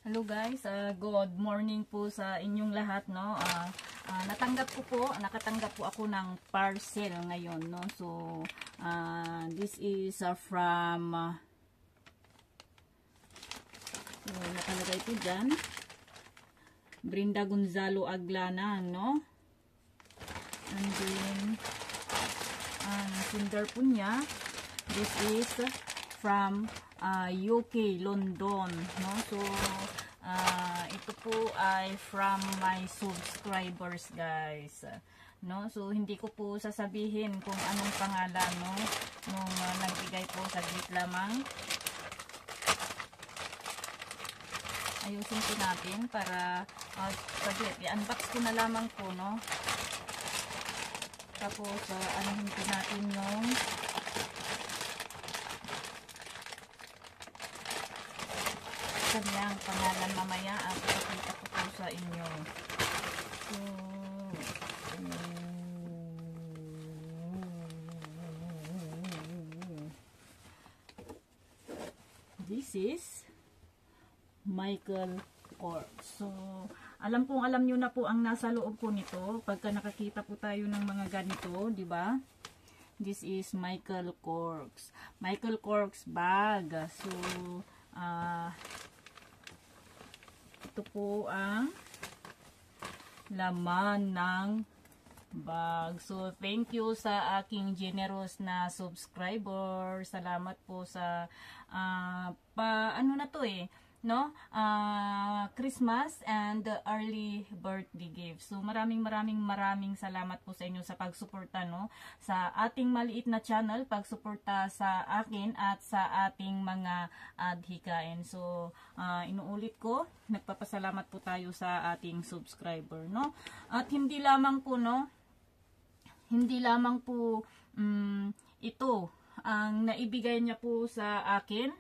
Hello guys, good morning po sa inyong lahat, no. Nakatanggap po ako ng parcel ngayon, no. So this is from so, nakalagay po dyan Brenda Gonzalo Aglana, no. And then sender po niya, this is from UK, London, no. So ito po ay from my subscribers, guys, no. So hindi ko po sasabihin kung anong pangalan, no, nung nagbigay po, saglit lamang. Ayusin po natin para saglit, i-unbox ko na lamang po, no. Tapos anuhin po natin yung kanyang pangalan mamaya at ipakita ko po sa inyo. So this is Michael Kors. So alam nyo na po ang nasa loob po nito pagka nakakita po tayo ng mga ganito, di ba? This is Michael Kors. Michael Kors bag. So ito po ang laman ng bag. So thank you sa aking generous na subscriber. Salamat po sa ano na to, no, Christmas and early birthday gift. So maraming salamat po sa inyo sa pagsuporta, no, sa ating maliit na channel, pagsuporta sa akin at sa ating mga adhikain. So inuulit ko, nagpapasalamat po tayo sa ating subscriber, no. At hindi lamang po ito ang naibigay niya po sa akin,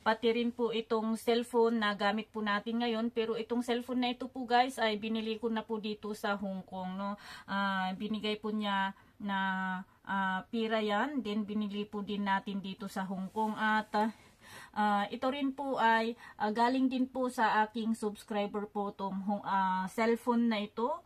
pati rin po itong cellphone na gamit po natin ngayon. Pero itong cellphone na ito po, guys, ay binili ko na po dito sa Hong Kong, no. Binigay po niya na pira yan, then binili po din natin dito sa Hong Kong. At ito rin po ay galing din po sa aking subscriber po itong cellphone na ito.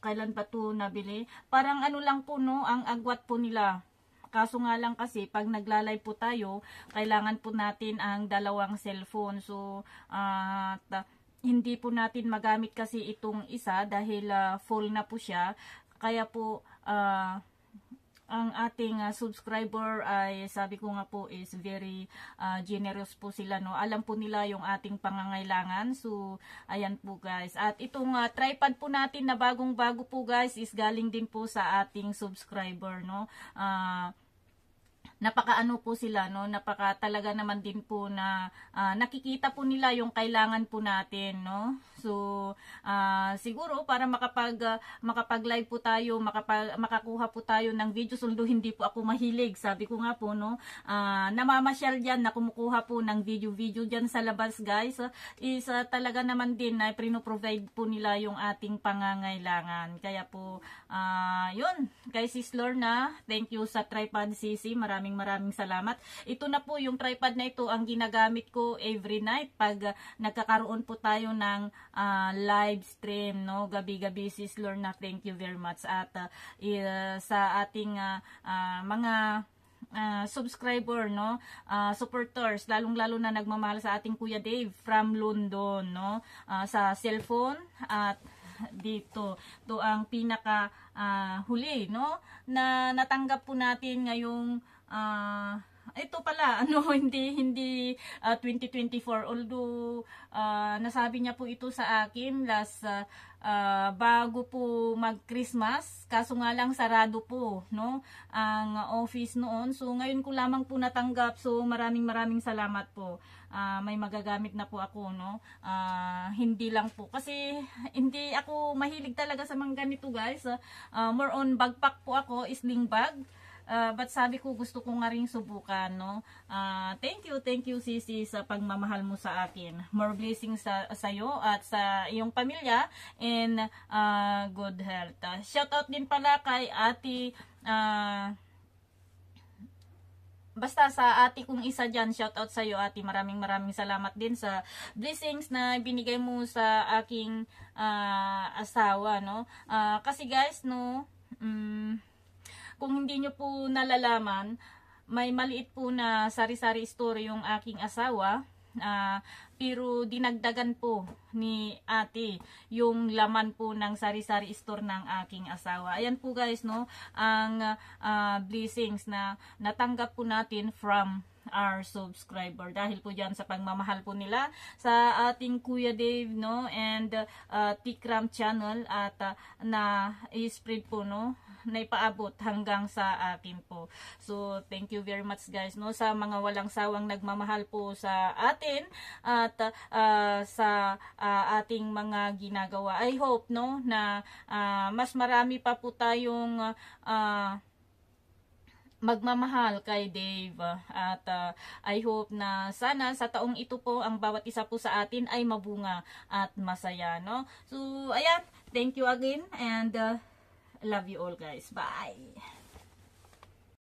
Kailan pa ito nabili? Parang ano lang po, no, ang agwat po nila. Kaso nga lang kasi pag nagla-live po tayo, kailangan po natin ang dalawang cellphone. So hindi po natin magamit kasi itong isa dahil full na po siya. Kaya po ang ating subscriber ay, sabi ko nga po, is very generous po sila, no. Alam po nila yung ating pangangailangan. So ayan po, guys. At itong tripod po natin na bagong-bago po, guys, is galing din po sa ating subscriber, no. Napakaano po sila, no, napaka talaga naman din po na nakikita po nila yung kailangan po natin, no. So siguro para makapag-live po tayo, makakuha po tayo ng videos, although hindi po ako mahilig, sabi ko nga po, no, namamasyal diyan na kumukuha po ng video diyan sa labas, guys, is talaga naman din na provide po nila yung ating pangangailangan. Kaya po yun, kay Sis Lorna, thank you sa tripod, Sisi, maraming salamat. Ito na po yung tripod na ito ang ginagamit ko every night pag nagkakaroon po tayo ng live stream, no, gabi-gabi. Sis Lorna, thank you very much. At sa ating mga subscriber, no, supporters, lalong-lalo na nagmamahal sa ating Kuya Dave from London, no, sa cellphone. At dito, to ang pinaka huli, no, na natanggap po natin ngayong ito pala, ano, hindi 2024, although nasabi niya po ito sa akin last bago po mag-Christmas, kaso nga lang sarado po, no, ang office noon. So ngayon ko lamang po natanggap. So maraming salamat po. May magagamit na po ako, no. Hindi lang po kasi hindi ako mahilig talaga sa mga ganito, guys. More on backpack po ako, sling bag. But sabi ko, gusto ko nga rin subukan, no. Thank you Sisi sa pagmamahal mo sa akin. More blessings sa iyo at sa iyong pamilya, and good health. Shout out din pala kay Ate basta sa ate kong isa dyan, shout out sa iyo ate, maraming salamat din sa blessings na binigay mo sa aking asawa, no. Kasi guys, no, kung hindi nyo po nalalaman, may maliit po na sari-sari story yung aking asawa. Pero dinagdagan po ni ate yung laman po ng sari-sari store ng aking asawa. Ayan po guys, no, ang blessings na natanggap po natin from our subscriber dahil po dyan sa pagmamahal po nila sa ating Kuya Dave, no, and Tikram channel, at na i-spread po, no, na ipaabot hanggang sa akin po. So thank you very much guys, no, sa mga walang sawang nagmamahal po sa atin at sa ating mga ginagawa. I hope, no, na mas marami pa po tayong magmamahal kay Dave, at I hope na sana sa taong ito po ang bawat isa po sa atin ay mabunga at masaya, no. So ayan, thank you again, and love you all guys. Bye.